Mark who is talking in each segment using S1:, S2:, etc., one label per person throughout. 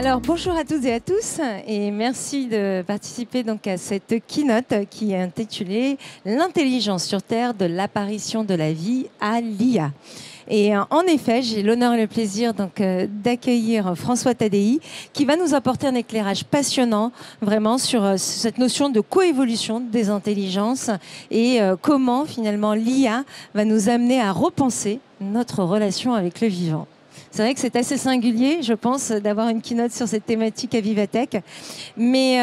S1: Alors bonjour à toutes et à tous et merci de participer donc à cette keynote qui est intitulée L'intelligence sur Terre de l'apparition de la vie à l'IA. Et en effet, j'ai l'honneur et le plaisir donc d'accueillir François Tadei qui va nous apporter un éclairage passionnant vraiment sur cette notion de coévolution des intelligences et comment finalement l'IA va nous amener à repenser notre relation avec le vivant. C'est vrai que c'est assez singulier, je pense, d'avoir une keynote sur cette thématique à Vivatech. Mais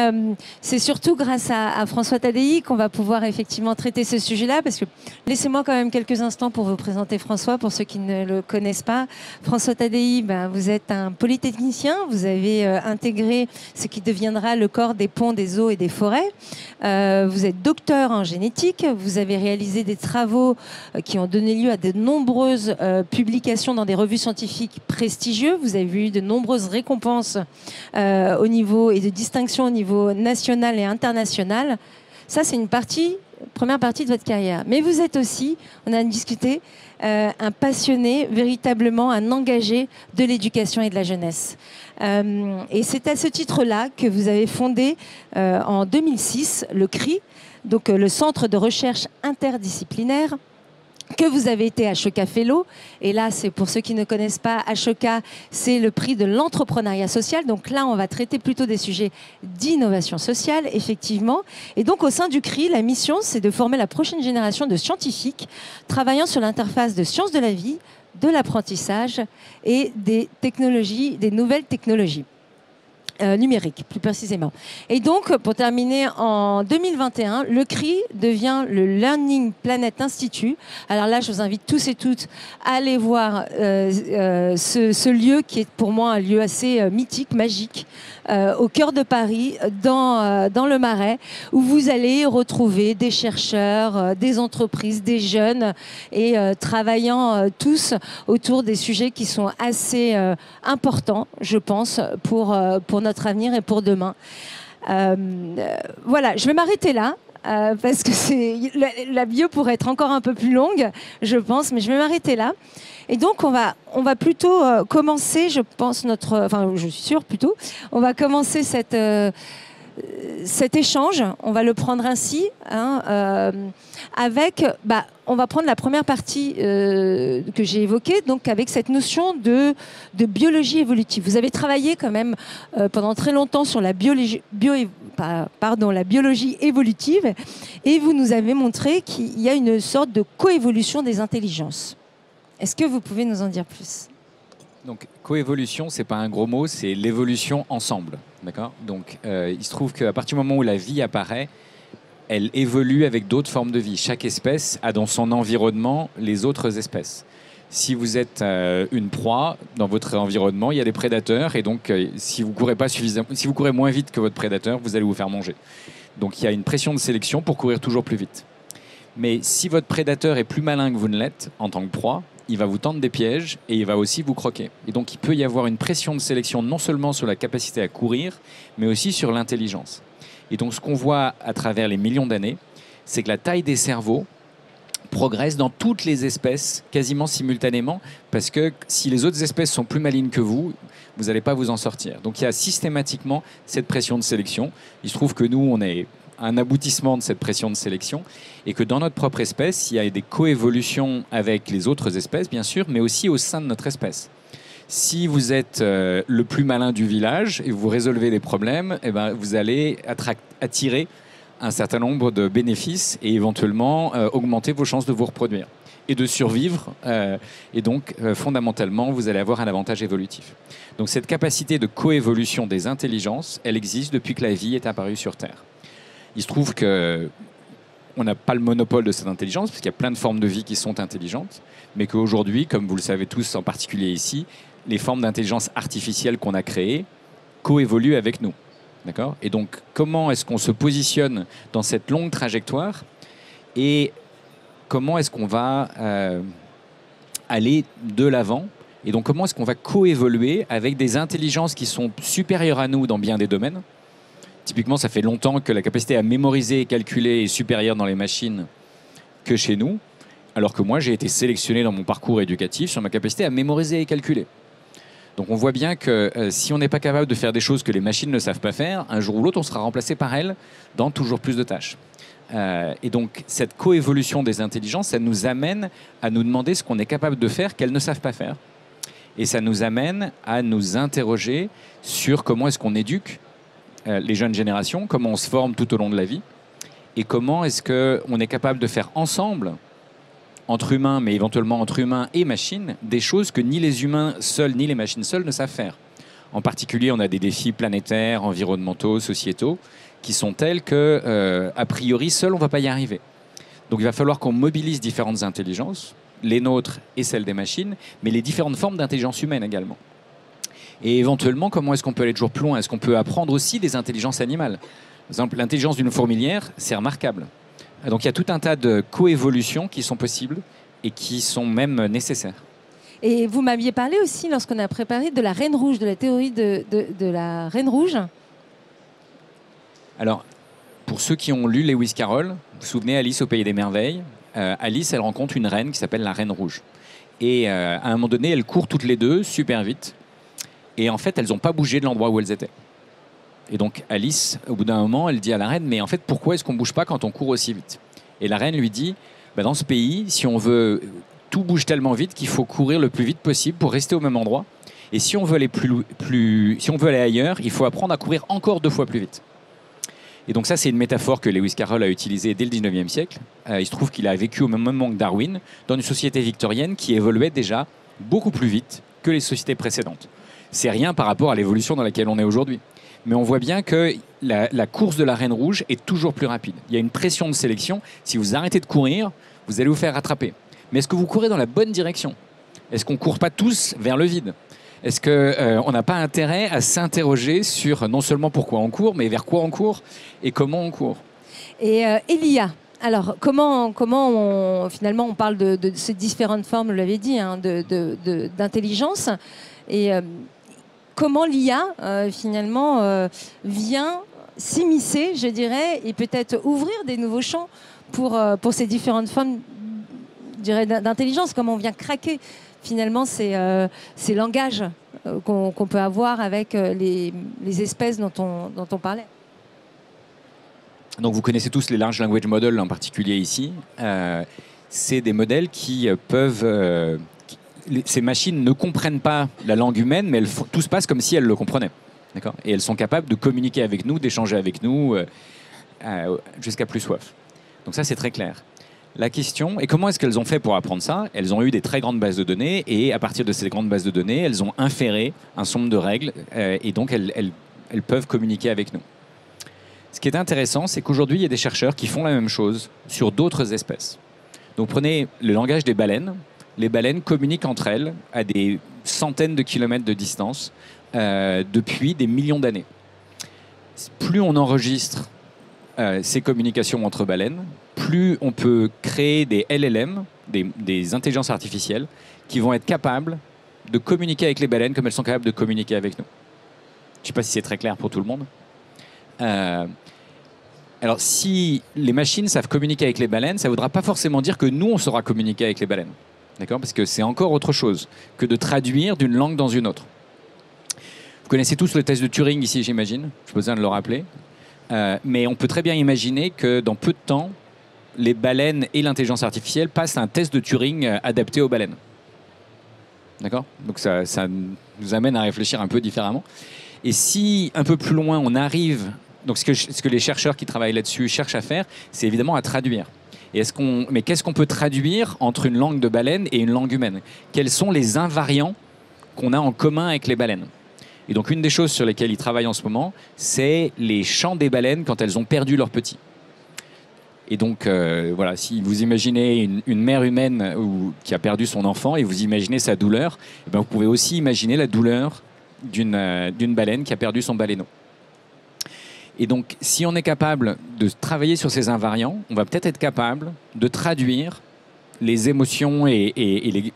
S1: c'est surtout grâce à François Tadei qu'on va pouvoir effectivement traiter ce sujet-là. Parce que laissez-moi quand même quelques instants pour vous présenter François, pour ceux qui ne le connaissent pas. François Tadei, vous êtes un polytechnicien. Vous avez intégré ce qui deviendra le corps des ponts, des eaux et des forêts. Vous êtes docteur en génétique. Vous avez réalisé des travaux qui ont donné lieu à de nombreuses publications dans des revues scientifiques prestigieux. Vous avez eu de nombreuses récompenses au niveau et de distinctions au niveau national et international. Ça, c'est une première partie de votre carrière. Mais vous êtes aussi, on a discuté, un passionné, véritablement un engagé de l'éducation et de la jeunesse. Et c'est à ce titre-là que vous avez fondé en 2006 le CRI, donc le Centre de recherche interdisciplinaire, que vous avez été Ashoka Fellow. Et là, c'est pour ceux qui ne connaissent pas Ashoka, c'est le prix de l'entrepreneuriat social. Donc là, on va traiter plutôt des sujets d'innovation sociale, effectivement. Et donc, au sein du CRI, la mission, c'est de former la prochaine génération de scientifiques travaillant sur l'interface de sciences de la vie, de l'apprentissage et des technologies, des nouvelles technologies. Numérique, plus précisément. Et donc, pour terminer, en 2021, le CRI devient le Learning Planet Institute. Alors là, je vous invite tous et toutes à aller voir ce lieu qui est pour moi un lieu assez mythique, magique, au cœur de Paris, dans le Marais, où vous allez retrouver des chercheurs, des entreprises, des jeunes, et travaillant tous autour des sujets qui sont assez importants, je pense, pour notre avenir et pour demain. Voilà, je vais m'arrêter là. Parce que la bio pourrait être encore un peu plus longue, je pense, mais je vais m'arrêter là. Et donc, on va plutôt commencer, je pense, je suis sûre plutôt, on va commencer cet échange, on va le prendre ainsi, avec, on va prendre la première partie que j'ai évoquée, donc avec cette notion de biologie évolutive. Vous avez travaillé quand même pendant très longtemps sur la biologie évolutive, et vous nous avez montré qu'il y a une sorte de coévolution des intelligences. Est-ce que vous pouvez nous en dire plus ?
S2: Donc, coévolution, c'est pas un gros mot, c'est l'évolution ensemble. D'accord ? Donc, il se trouve qu'à partir du moment où la vie apparaît, elle évolue avec d'autres formes de vie. Chaque espèce a dans son environnement les autres espèces. Si vous êtes une proie dans votre environnement, il y a des prédateurs, et donc si vous courez moins vite que votre prédateur, vous allez vous faire manger. Donc, il y a une pression de sélection pour courir toujours plus vite. Mais si votre prédateur est plus malin que vous ne l'êtes en tant que proie, il va vous tendre des pièges et il va aussi vous croquer. Et donc, il peut y avoir une pression de sélection non seulement sur la capacité à courir, mais aussi sur l'intelligence. Et donc, ce qu'on voit à travers les millions d'années, c'est que la taille des cerveaux progresse dans toutes les espèces quasiment simultanément, parce que si les autres espèces sont plus malignes que vous n'allez pas vous en sortir. Donc, il y a systématiquement cette pression de sélection. Il se trouve que nous, on est un aboutissement de cette pression de sélection, et que dans notre propre espèce, il y a des coévolutions avec les autres espèces, bien sûr, mais aussi au sein de notre espèce. Si vous êtes le plus malin du village et vous résolvez les problèmes, vous allez attirer un certain nombre de bénéfices et éventuellement augmenter vos chances de vous reproduire et de survivre. Et donc, fondamentalement, vous allez avoir un avantage évolutif. Donc, cette capacité de coévolution des intelligences, elle existe depuis que la vie est apparue sur Terre. Il se trouve qu'on n'a pas le monopole de cette intelligence, parce qu'il y a plein de formes de vie qui sont intelligentes, mais qu'aujourd'hui, comme vous le savez tous, en particulier ici, les formes d'intelligence artificielle qu'on a créées coévoluent avec nous. D'accord ? Et donc, comment est-ce qu'on se positionne dans cette longue trajectoire, et comment est-ce qu'on va aller de l'avant, et donc comment est-ce qu'on va coévoluer avec des intelligences qui sont supérieures à nous dans bien des domaines. Typiquement, ça fait longtemps que la capacité à mémoriser et calculer est supérieure dans les machines que chez nous, alors que moi, j'ai été sélectionné dans mon parcours éducatif sur ma capacité à mémoriser et calculer. Donc on voit bien que si on n'est pas capable de faire des choses que les machines ne savent pas faire, un jour ou l'autre, on sera remplacé par elles dans toujours plus de tâches. Et donc cette coévolution des intelligences, ça nous amène à nous demander ce qu'on est capable de faire qu'elles ne savent pas faire. Et ça nous amène à nous interroger sur comment est-ce qu'on éduque les jeunes générations, comment on se forme tout au long de la vie, et comment est-ce qu'on est capable de faire ensemble, entre humains, mais éventuellement entre humains et machines, des choses que ni les humains seuls, ni les machines seules ne savent faire. En particulier, on a des défis planétaires, environnementaux, sociétaux, qui sont tels que, a priori, seuls, on ne va pas y arriver. Donc il va falloir qu'on mobilise différentes intelligences, les nôtres et celles des machines, mais les différentes formes d'intelligence humaine également. Et éventuellement, comment est-ce qu'on peut aller toujours plus loin? Est-ce qu'on peut apprendre aussi des intelligences animales? Par exemple, l'intelligence d'une fourmilière, c'est remarquable. Donc il y a tout un tas de coévolutions qui sont possibles et qui sont même nécessaires.
S1: Et vous m'aviez parlé aussi, lorsqu'on a préparé, de la Reine Rouge, de la théorie de la Reine Rouge.
S2: Alors, pour ceux qui ont lu Lewis Carroll, vous vous souvenez Alice au Pays des Merveilles, Alice, elle rencontre une reine qui s'appelle la Reine Rouge. Et à un moment donné, elles courent toutes les deux super vite. Et en fait, elles n'ont pas bougé de l'endroit où elles étaient. Et donc Alice, au bout d'un moment, elle dit à la reine, mais en fait, pourquoi est-ce qu'on ne bouge pas quand on court aussi vite? Et la reine lui dit, bah, dans ce pays, si on veut, tout bouge tellement vite qu'il faut courir le plus vite possible pour rester au même endroit. Et si on veut aller si on veut aller ailleurs, il faut apprendre à courir encore 2 fois plus vite. Et donc ça, c'est une métaphore que Lewis Carroll a utilisée dès le 19e siècle. Il se trouve qu'il a vécu au même moment que Darwin, dans une société victorienne qui évoluait déjà beaucoup plus vite que les sociétés précédentes. C'est rien par rapport à l'évolution dans laquelle on est aujourd'hui. Mais on voit bien que la course de la Reine Rouge est toujours plus rapide. Il y a une pression de sélection. Si vous arrêtez de courir, vous allez vous faire rattraper. Mais est-ce que vous courez dans la bonne direction? Est-ce qu'on ne court pas tous vers le vide? Est-ce qu'on n'a pas intérêt à s'interroger sur non seulement pourquoi on court, mais vers quoi on court et comment on court?
S1: Et l'IA, alors comment finalement on parle de ces différentes formes, vous l'avez dit, hein, d'intelligence, et comment l'IA finalement vient s'immiscer, je dirais, et peut-être ouvrir des nouveaux champs pour ces différentes formes, je dirais, d'intelligence, comment on vient craquer finalement ces langages qu'on peut avoir avec les espèces dont on parlait.
S2: Donc vous connaissez tous les Large Language Models, en particulier ici. C'est des modèles qui peuvent... ces machines ne comprennent pas la langue humaine, mais tout se passe comme si elles le comprenaient. D'accord ? Et elles sont capables de communiquer avec nous, d'échanger avec nous, jusqu'à plus soif. Donc ça, c'est très clair. La question est comment est-ce qu'elles ont fait pour apprendre ça? Elles ont eu des très grandes bases de données et à partir de ces grandes bases de données, elles ont inféré un certain nombre de règles et donc elles peuvent communiquer avec nous. Ce qui est intéressant, c'est qu'aujourd'hui, il y a des chercheurs qui font la même chose sur d'autres espèces. Donc prenez le langage des baleines. Les baleines communiquent entre elles à des centaines de kilomètres de distance depuis des millions d'années. Plus on enregistre ces communications entre baleines, plus on peut créer des LLM, des intelligences artificielles, qui vont être capables de communiquer avec les baleines comme elles sont capables de communiquer avec nous. Je ne sais pas si c'est très clair pour tout le monde. Alors, si les machines savent communiquer avec les baleines, ça ne voudra pas forcément dire que nous, on saura communiquer avec les baleines. D'accord ? Parce que c'est encore autre chose que de traduire d'une langue dans une autre. Vous connaissez tous le test de Turing ici, j'imagine. Je n'ai pas besoin de le rappeler. Mais on peut très bien imaginer que dans peu de temps, les baleines et l'intelligence artificielle passent un test de Turing adapté aux baleines. D'accord ? Donc ça nous amène à réfléchir un peu différemment. Et si, un peu plus loin, on arrive... Donc ce que les chercheurs qui travaillent là-dessus cherchent à faire, c'est évidemment à traduire. Mais qu'est-ce qu'on peut traduire entre une langue de baleine et une langue humaine? Quels sont les invariants qu'on a en commun avec les baleines? Et donc une des choses sur lesquelles ils travaillent en ce moment, c'est les chants des baleines quand elles ont perdu leurs petits. Et donc, voilà, si vous imaginez une mère humaine qui a perdu son enfant et vous imaginez sa douleur, eh bien, vous pouvez aussi imaginer la douleur d'une baleine qui a perdu son baleineau. Et donc, si on est capable de travailler sur ces invariants, on va peut-être être capable de traduire les émotions et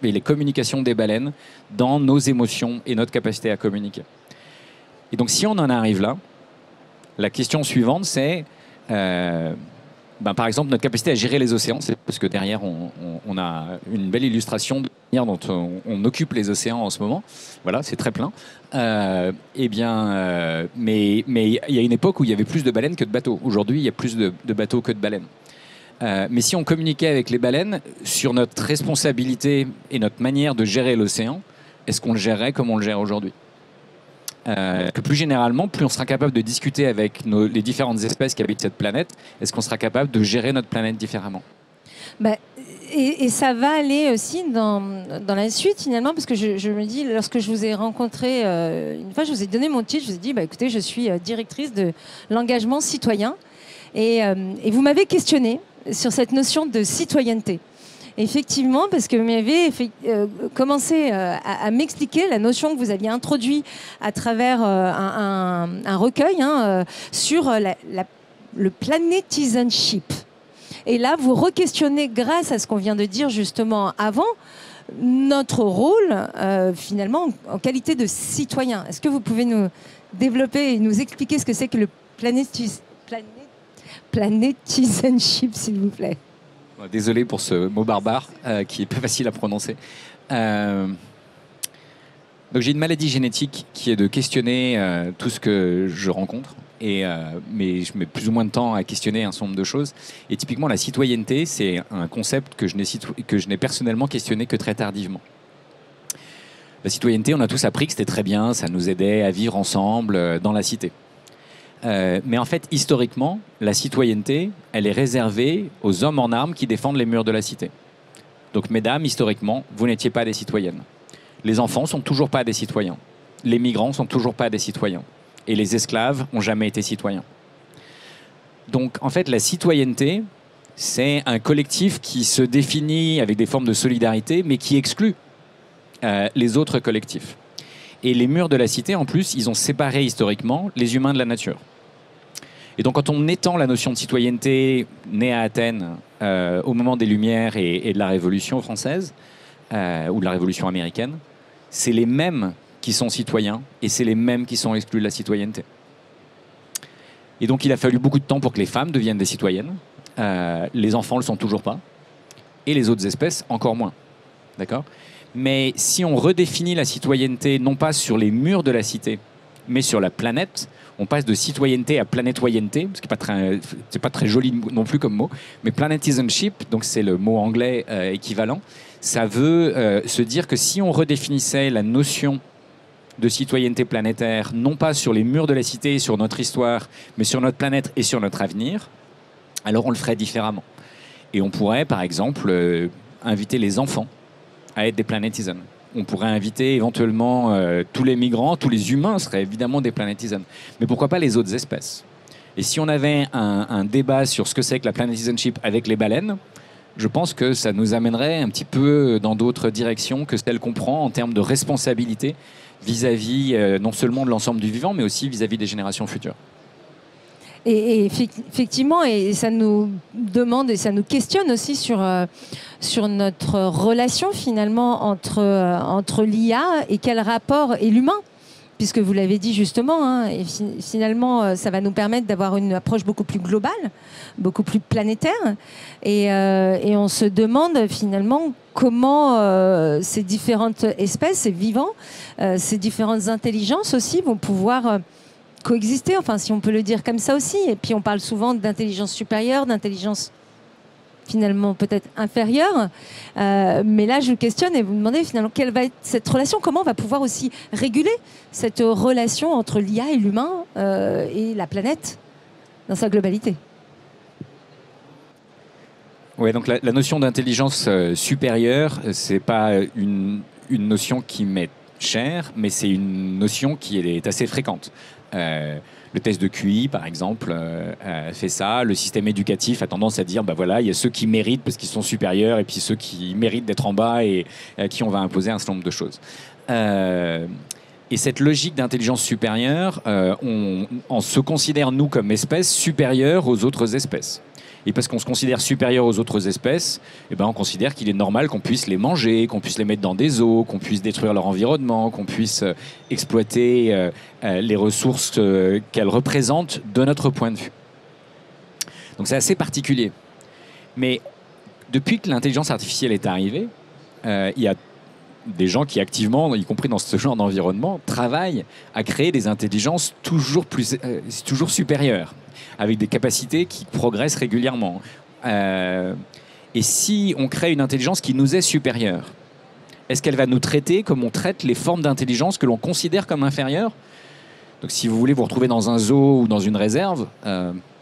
S2: les communications des baleines dans nos émotions et notre capacité à communiquer. Et donc, si on en arrive là, la question suivante, c'est par exemple, notre capacité à gérer les océans, c'est parce que derrière, on a une belle illustration de la manière dont on occupe les océans en ce moment. Voilà, c'est très plein. Mais il y a une époque où il y avait plus de baleines que de bateaux. Aujourd'hui, il y a plus de bateaux que de baleines. Mais si on communiquait avec les baleines sur notre responsabilité et notre manière de gérer l'océan, est-ce qu'on le gérerait comme on le gère aujourd'hui ? Que plus généralement, plus on sera capable de discuter avec les différentes espèces qui habitent cette planète, est-ce qu'on sera capable de gérer notre planète différemment ?
S1: Et ça va aller aussi dans la suite finalement, parce que je me dis, lorsque je vous ai rencontré une fois, je vous ai donné mon titre, je vous ai dit, écoutez, je suis directrice de l'engagement citoyen, et vous m'avez questionné sur cette notion de citoyenneté. Effectivement, parce que vous m'avez commencé à m'expliquer la notion que vous aviez introduite à travers un recueil sur le planétisanship. Et là, vous re-questionnez, grâce à ce qu'on vient de dire justement avant, notre rôle finalement en qualité de citoyen. Est-ce que vous pouvez nous développer et nous expliquer ce que c'est que le planétisanship, s'il vous plaît ?
S2: Désolé pour ce mot barbare qui est peu facile à prononcer. Donc j'ai une maladie génétique qui est de questionner tout ce que je rencontre. Mais je mets plus ou moins de temps à questionner un certain nombre de choses. Et typiquement, la citoyenneté, c'est un concept que je n'ai personnellement questionné que très tardivement. La citoyenneté, on a tous appris que c'était très bien, ça nous aidait à vivre ensemble dans la cité. Mais en fait, historiquement, la citoyenneté, elle est réservée aux hommes en armes qui défendent les murs de la cité. Donc, mesdames, historiquement, vous n'étiez pas des citoyennes. Les enfants sont toujours pas des citoyens. Les migrants sont toujours pas des citoyens. Et les esclaves n'ont jamais été citoyens. Donc, en fait, la citoyenneté, c'est un collectif qui se définit avec des formes de solidarité, mais qui exclut les autres collectifs. Et les murs de la cité, en plus, ils ont séparé historiquement les humains de la nature. Et donc, quand on étend la notion de citoyenneté née à Athènes au moment des Lumières et de la Révolution française, ou de la Révolution américaine, c'est les mêmes qui sont citoyens et c'est les mêmes qui sont exclus de la citoyenneté. Et donc, il a fallu beaucoup de temps pour que les femmes deviennent des citoyennes. Les enfants ne le sont toujours pas. Et les autres espèces, encore moins. D'accord ? Mais si on redéfinit la citoyenneté, non pas sur les murs de la cité, mais sur la planète, on passe de citoyenneté à planétoyenneté, ce qui n'est pas très joli non plus comme mot, mais planétisanship, donc c'est le mot anglais équivalent, ça veut se dire que si on redéfinissait la notion de citoyenneté planétaire, non pas sur les murs de la cité, sur notre histoire, mais sur notre planète et sur notre avenir, alors on le ferait différemment. Et on pourrait, par exemple, inviter les enfants à être des planétisans. On pourrait inviter éventuellement tous les migrants, tous les humains seraient évidemment des planétisans. Mais pourquoi pas les autres espèces ? Et si on avait un débat sur ce que c'est que la planétisanship avec les baleines, je pense que ça nous amènerait un petit peu dans d'autres directions que celles qu'on prend en termes de responsabilité vis-à-vis non seulement de l'ensemble du vivant, mais aussi vis-à-vis des générations futures.
S1: Et effectivement, et ça nous demande et ça nous questionne aussi sur notre relation finalement entre l'IA et quel rapport est l'humain, puisque vous l'avez dit justement, et finalement ça va nous permettre d'avoir une approche beaucoup plus globale, beaucoup plus planétaire, et on se demande finalement comment ces différentes espèces, ces vivants, ces différentes intelligences aussi vont pouvoir coexister, enfin si on peut le dire comme ça aussi. Et puis on parle souvent d'intelligence supérieure, d'intelligence finalement peut-être inférieure. Mais là je vous questionne et vous me demandez finalement quelle va être cette relation, comment on va pouvoir aussi réguler cette relation entre l'IA et l'humain et la planète dans sa globalité.
S2: Ouais, donc la notion d'intelligence supérieure, c'est pas une notion qui m'est chère, mais c'est une notion qui est assez fréquente. Le test de QI, par exemple, fait ça. Le système éducatif a tendance à dire, voilà, il y a ceux qui méritent parce qu'ils sont supérieurs et puis ceux qui méritent d'être en bas et à qui on va imposer un certain nombre de choses. Et cette logique d'intelligence supérieure, on se considère, nous, comme espèce, supérieure aux autres espèces. Et parce qu'on se considère supérieur aux autres espèces, on considère qu'il est normal qu'on puisse les manger, qu'on puisse les mettre dans des eaux, qu'on puisse détruire leur environnement, qu'on puisse exploiter les ressources qu'elles représentent de notre point de vue. Donc c'est assez particulier. Mais depuis que l'intelligence artificielle est arrivée, il y a des gens qui activement, y compris dans ce genre d'environnement, travaillent à créer des intelligences toujours supérieures, avec des capacités qui progressent régulièrement. Et si on crée une intelligence qui nous est supérieure, est-ce qu'elle va nous traiter comme on traite les formes d'intelligence que l'on considère comme inférieures? Donc si vous voulez vous retrouver dans un zoo ou dans une réserve,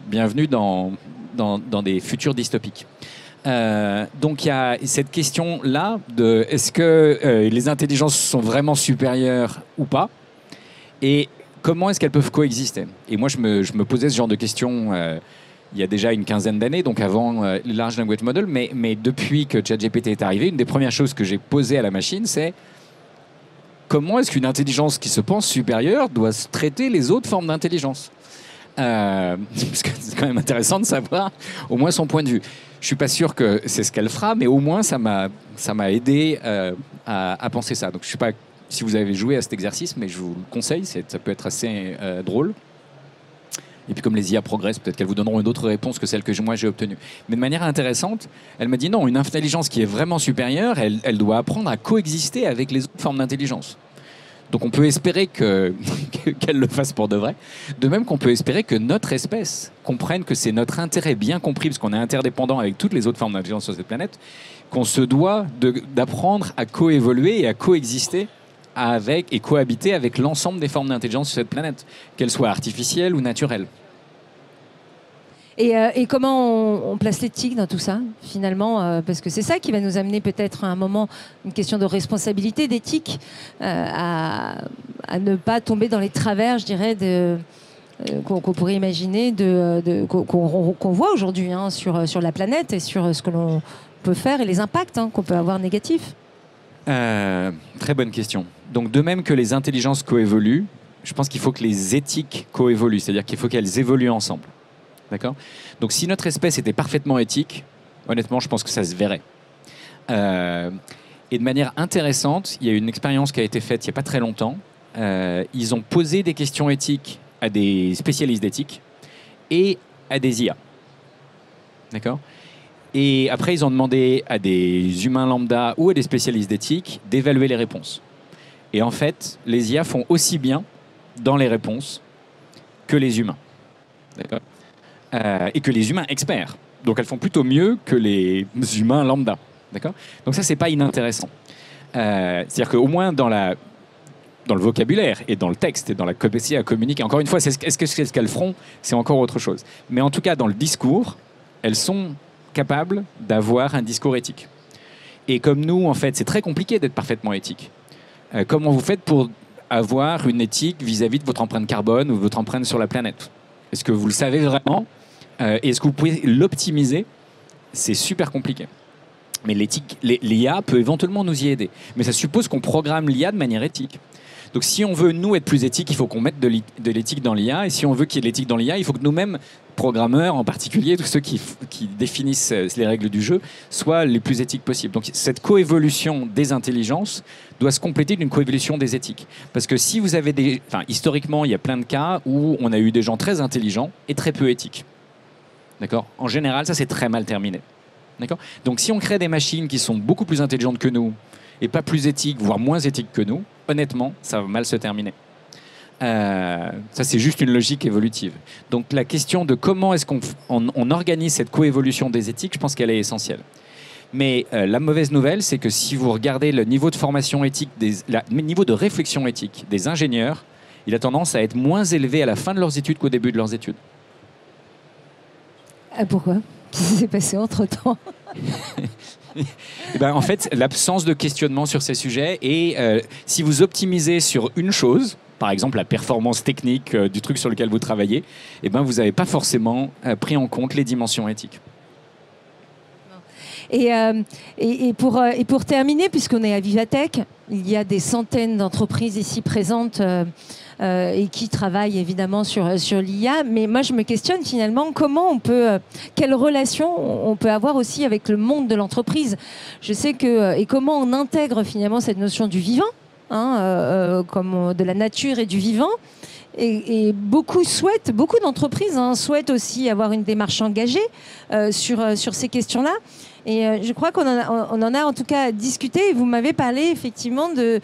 S2: bienvenue dans des futurs dystopiques. Donc il y a cette question-là de est-ce que les intelligences sont vraiment supérieures ou pas, et comment est-ce qu'elles peuvent coexister. Et moi je me posais ce genre de questions il y a déjà une quinzaine d'années, donc avant le Large Language Model, mais depuis que ChatGPT est arrivé, une des premières choses que j'ai posées à la machine, c'est comment est-ce qu'une intelligence qui se pense supérieure doit traiter les autres formes d'intelligence. Parce que c'est quand même intéressant de savoir au moins son point de vue. Je suis pas sûr que c'est ce qu'elle fera, mais au moins ça m'a aidé à penser ça. Donc je sais pas si vous avez joué à cet exercice, mais je vous le conseille, ça peut être assez drôle. Et puis comme les IA progressent, peut-être qu'elles vous donneront une autre réponse que celle que moi j'ai obtenue. Mais de manière intéressante, elle me dit non, une intelligence qui est vraiment supérieure, elle doit apprendre à coexister avec les autres formes d'intelligence. Donc on peut espérer qu'elle le fasse pour de vrai. De même qu'on peut espérer que notre espèce comprenne que c'est notre intérêt bien compris, parce qu'on est interdépendant avec toutes les autres formes d'intelligence sur cette planète, qu'on se doit d'apprendre à coévoluer et à coexister avec et cohabiter avec l'ensemble des formes d'intelligence sur cette planète, qu'elles soient artificielles ou naturelles.
S1: Et comment on place l'éthique dans tout ça, finalement parce que c'est ça qui va nous amener peut-être à un moment, une question de responsabilité, d'éthique, à ne pas tomber dans les travers, je dirais, qu'on pourrait imaginer, qu'on voit aujourd'hui sur la planète et sur ce que l'on peut faire et les impacts qu'on peut avoir négatifs.
S2: Très bonne question. Donc de même que les intelligences coévoluent, je pense qu'il faut que les éthiques coévoluent, c'est-à-dire qu'il faut qu'elles évoluent ensemble. D'accord ? Donc si notre espèce était parfaitement éthique, honnêtement, je pense que ça se verrait. Et de manière intéressante, il y a une expérience qui a été faite il n'y a pas très longtemps. Ils ont posé des questions éthiques à des spécialistes d'éthique et à des IA. D'accord ? Et après, ils ont demandé à des humains lambda ou à des spécialistes d'éthique d'évaluer les réponses. Et en fait, les IA font aussi bien dans les réponses que les humains. D'accord ? Et que les humains experts. Donc elles font plutôt mieux que les humains lambda. D'accord ? Donc ça, c'est pas inintéressant. C'est-à-dire qu'au moins dans le vocabulaire et dans le texte et dans la capacité à communiquer, encore une fois, est-ce que c'est ce qu'elles feront ? C'est encore autre chose. Mais en tout cas, dans le discours, elles sont capables d'avoir un discours éthique. Et comme nous, en fait, c'est très compliqué d'être parfaitement éthique. Comment vous faites pour avoir une éthique vis-à-vis de votre empreinte carbone ou votre empreinte sur la planète ? Est-ce que vous le savez vraiment ? Est-ce que vous pouvez l'optimiser ? C'est super compliqué. Mais l'IA peut éventuellement nous y aider. Mais ça suppose qu'on programme l'IA de manière éthique. Donc si on veut, nous, être plus éthique, il faut qu'on mette de l'éthique dans l'IA. Et si on veut qu'il y ait de l'éthique dans l'IA, il faut que nous-mêmes, programmeurs en particulier, tous ceux qui définissent les règles du jeu, soient les plus éthiques possibles. Donc cette coévolution des intelligences doit se compléter d'une coévolution des éthiques. Parce que si vous avez historiquement, il y a plein de cas où on a eu des gens très intelligents et très peu éthiques. D'accord ? En général, ça, c'est très mal terminé. D'accord ? Donc si on crée des machines qui sont beaucoup plus intelligentes que nous et pas plus éthiques, voire moins éthiques que nous, honnêtement, ça va mal se terminer. Ça, c'est juste une logique évolutive. Donc la question de comment est-ce qu'on organise cette coévolution des éthiques, je pense qu'elle est essentielle. Mais la mauvaise nouvelle, c'est que si vous regardez le niveau de formation éthique, le niveau de réflexion éthique des ingénieurs, il a tendance à être moins élevé à la fin de leurs études qu'au début de leurs études.
S1: Pourquoi ? Qu'est-ce qui s'est passé entre-temps ?
S2: En fait, l'absence de questionnement sur ces sujets, et si vous optimisez sur une chose, par exemple la performance technique du truc sur lequel vous travaillez, vous n'avez pas forcément pris en compte les dimensions éthiques.
S1: Et pour terminer, puisqu'on est à Vivatech, il y a des centaines d'entreprises ici présentes et qui travaillent évidemment sur l'IA. Mais moi, je me questionne finalement quelle relation on peut avoir aussi avec le monde de l'entreprise. Je sais et comment on intègre finalement cette notion du vivant, comme de la nature et du vivant. et beaucoup d'entreprises souhaitent aussi avoir une démarche engagée sur ces questions-là. Et je crois qu'on en a en tout cas discuté. Et vous m'avez parlé effectivement de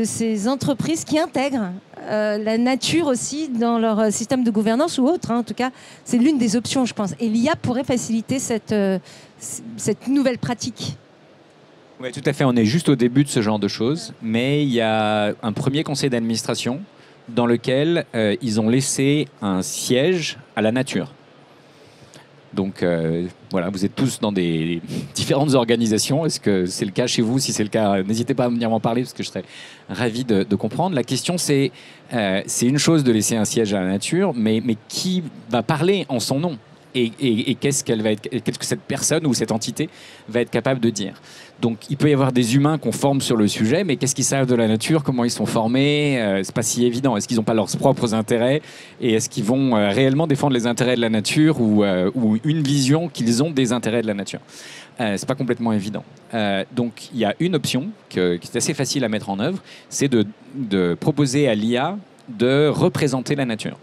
S1: ces entreprises qui intègrent la nature aussi dans leur système de gouvernance ou autre. En tout cas, c'est l'une des options, je pense. Et l'IA pourrait faciliter cette nouvelle pratique.
S2: Oui, tout à fait. On est juste au début de ce genre de choses. Mais il y a un premier conseil d'administration dans lequel ils ont laissé un siège à la nature. Donc voilà, vous êtes tous dans des différentes organisations. Est-ce que c'est le cas chez vous? Si c'est le cas, n'hésitez pas à venir m'en parler parce que je serais ravi de comprendre. La question, c'est une chose de laisser un siège à la nature, mais qui va parler en son nom? Et qu'est-ce que cette personne ou cette entité va être capable de dire? Donc, il peut y avoir des humains qu'on forme sur le sujet, mais qu'est-ce qu'ils savent de la nature? Comment ils sont formés? C'est pas si évident. Est-ce qu'ils n'ont pas leurs propres intérêts? Et est-ce qu'ils vont réellement défendre les intérêts de la nature ou une vision qu'ils ont des intérêts de la nature? C'est pas complètement évident. Donc, il y a une option qui est assez facile à mettre en œuvre, c'est de proposer à l'IA de représenter la nature.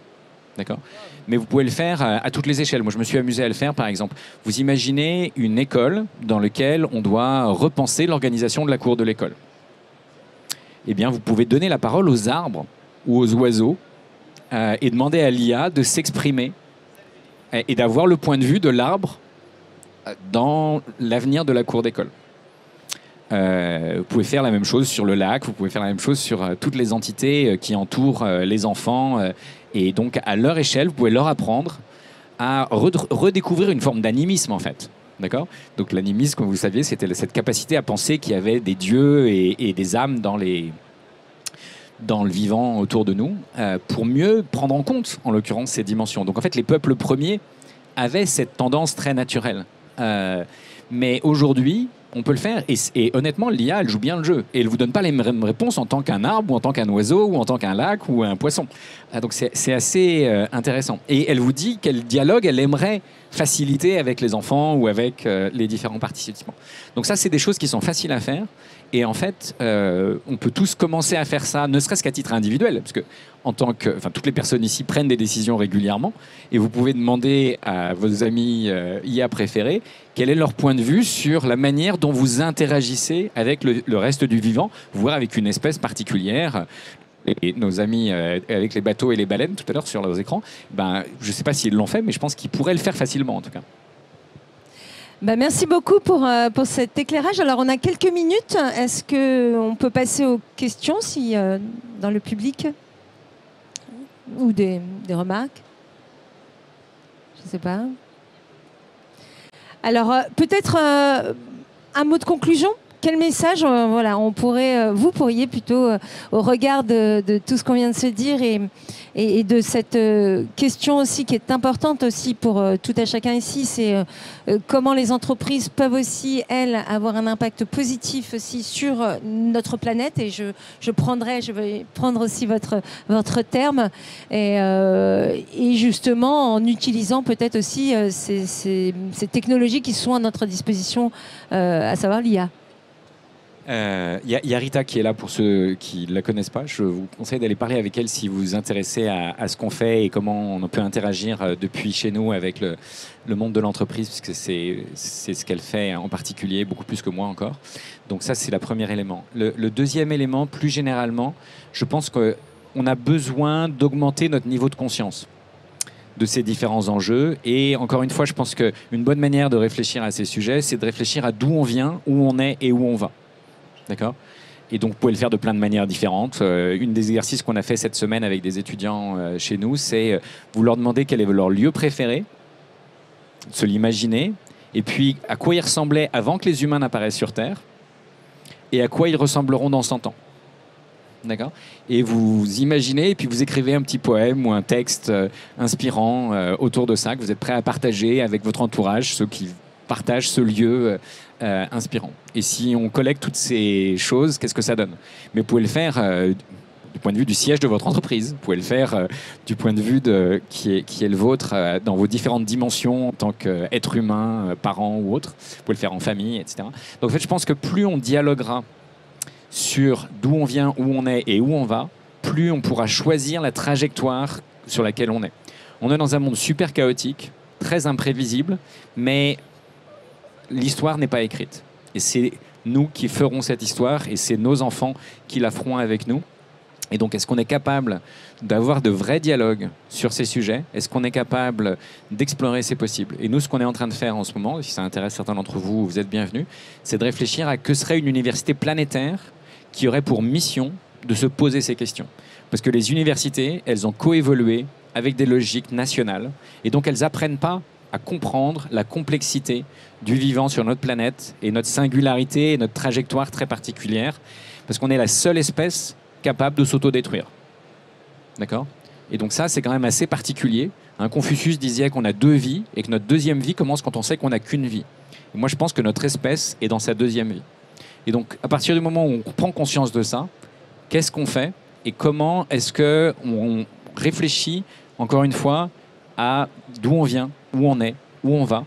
S2: D'accord? Mais vous pouvez le faire à toutes les échelles. Moi, je me suis amusé à le faire, par exemple. Vous imaginez une école dans laquelle on doit repenser l'organisation de la cour de l'école. Eh bien, vous pouvez donner la parole aux arbres ou aux oiseaux et demander à l'IA de s'exprimer et d'avoir le point de vue de l'arbre dans l'avenir de la cour d'école. Vous pouvez faire la même chose sur le lac, vous pouvez faire la même chose sur toutes les entités qui entourent les enfants. Et donc, à leur échelle, vous pouvez leur apprendre à redécouvrir une forme d'animisme, en fait. D'accord? Donc, l'animisme, comme vous le saviez, c'était cette capacité à penser qu'il y avait des dieux et des âmes dans le vivant autour de nous, pour mieux prendre en compte, en l'occurrence, ces dimensions. Donc, en fait, les peuples premiers avaient cette tendance très naturelle. Mais aujourd'hui, on peut le faire. Et honnêtement, l'IA, elle joue bien le jeu. Et elle ne vous donne pas les mêmes réponses en tant qu'un arbre, ou en tant qu'un oiseau, ou en tant qu'un lac, ou un poisson. Donc c'est assez intéressant. Et elle vous dit quel dialogue elle aimerait faciliter avec les enfants ou avec les différents participants. Donc ça, c'est des choses qui sont faciles à faire. Et en fait, on peut tous commencer à faire ça, ne serait-ce qu'à titre individuel, parce que toutes les personnes ici prennent des décisions régulièrement, et vous pouvez demander à vos amis IA préférés quel est leur point de vue sur la manière dont vous interagissez avec le reste du vivant, voire avec une espèce particulière. Et nos amis avec les bateaux et les baleines, tout à l'heure sur leurs écrans, je ne sais pas s'ils l'ont fait, mais je pense qu'ils pourraient le faire facilement en tout cas.
S1: Merci beaucoup pour cet éclairage. Alors, on a quelques minutes. Est-ce qu'on peut passer aux questions dans le public? Ou des remarques? Je ne sais pas. Alors, peut-être un mot de conclusion? Quel message vous pourriez plutôt, au regard de tout ce qu'on vient de se dire et de cette question aussi qui est importante aussi pour tout à chacun ici, c'est comment les entreprises peuvent aussi, elles, avoir un impact positif aussi sur notre planète. Et je vais prendre aussi votre terme et justement en utilisant peut-être aussi ces technologies qui sont à notre disposition, à savoir l'IA.
S2: Y a Rita qui est là pour ceux qui ne la connaissent pas. Je vous conseille d'aller parler avec elle si vous vous intéressez à ce qu'on fait et comment on peut interagir depuis chez nous avec le monde de l'entreprise, puisque c'est ce qu'elle fait en particulier, beaucoup plus que moi encore. Donc ça, c'est le premier élément. Le deuxième élément, plus généralement, je pense qu'on a besoin d'augmenter notre niveau de conscience de ces différents enjeux. Et encore une fois, je pense qu'une bonne manière de réfléchir à ces sujets, c'est de réfléchir à d'où on vient, où on est et où on va. D'accord? Et donc, vous pouvez le faire de plein de manières différentes. Une des exercices qu'on a fait cette semaine avec des étudiants chez nous, c'est vous leur demander quel est leur lieu préféré, se l'imaginer, et puis à quoi ils ressemblaient avant que les humains n'apparaissent sur Terre, et à quoi ils ressembleront dans 100 ans. D'accord? Et vous imaginez, et puis vous écrivez un petit poème ou un texte inspirant autour de ça, que vous êtes prêt à partager avec votre entourage, ceux qui partagent ce lieu inspirant. Et si on collecte toutes ces choses, qu'est-ce que ça donne? Mais vous pouvez le faire du point de vue du siège de votre entreprise. Vous pouvez le faire du point de vue qui est le vôtre dans vos différentes dimensions en tant qu'être humain, parent ou autre. Vous pouvez le faire en famille, etc. Donc en fait, je pense que plus on dialoguera sur d'où on vient, où on est et où on va, plus on pourra choisir la trajectoire sur laquelle on est. On est dans un monde super chaotique, très imprévisible, mais l'histoire n'est pas écrite. Et c'est nous qui ferons cette histoire et c'est nos enfants qui la feront avec nous. Et donc, est-ce qu'on est capable d'avoir de vrais dialogues sur ces sujets? Est-ce qu'on est capable d'explorer ces possibles? Et nous, ce qu'on est en train de faire en ce moment, si ça intéresse certains d'entre vous, vous êtes bienvenus, c'est de réfléchir à que serait une université planétaire qui aurait pour mission de se poser ces questions. Parce que les universités, elles ont coévolué avec des logiques nationales. Et donc, elles n'apprennent pas à comprendre la complexité du vivant sur notre planète et notre singularité et notre trajectoire très particulière. Parce qu'on est la seule espèce capable de s'autodétruire. D'accord? Et donc ça, c'est quand même assez particulier. Confucius disait qu'on a 2 vies et que notre deuxième vie commence quand on sait qu'on n'a qu'une vie. Et moi, je pense que notre espèce est dans sa deuxième vie. Et donc, à partir du moment où on prend conscience de ça, qu'est-ce qu'on fait et comment est-ce qu'on réfléchit, encore une fois, à d'où on vient, où on est, où on va,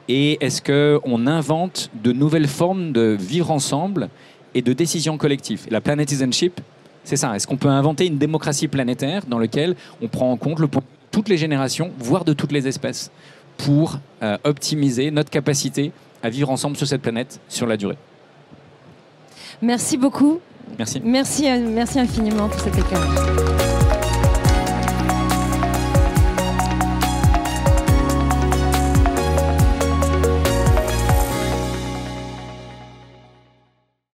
S2: et est-ce qu'on invente de nouvelles formes de vivre ensemble et de décision collective. La planetizenship, c'est ça. Est-ce qu'on peut inventer une démocratie planétaire dans laquelle on prend en compte le point de toutes les générations, voire de toutes les espèces, pour optimiser notre capacité à vivre ensemble sur cette planète sur la durée?
S1: Merci beaucoup.
S2: Merci.
S1: Merci infiniment pour cet éclairage.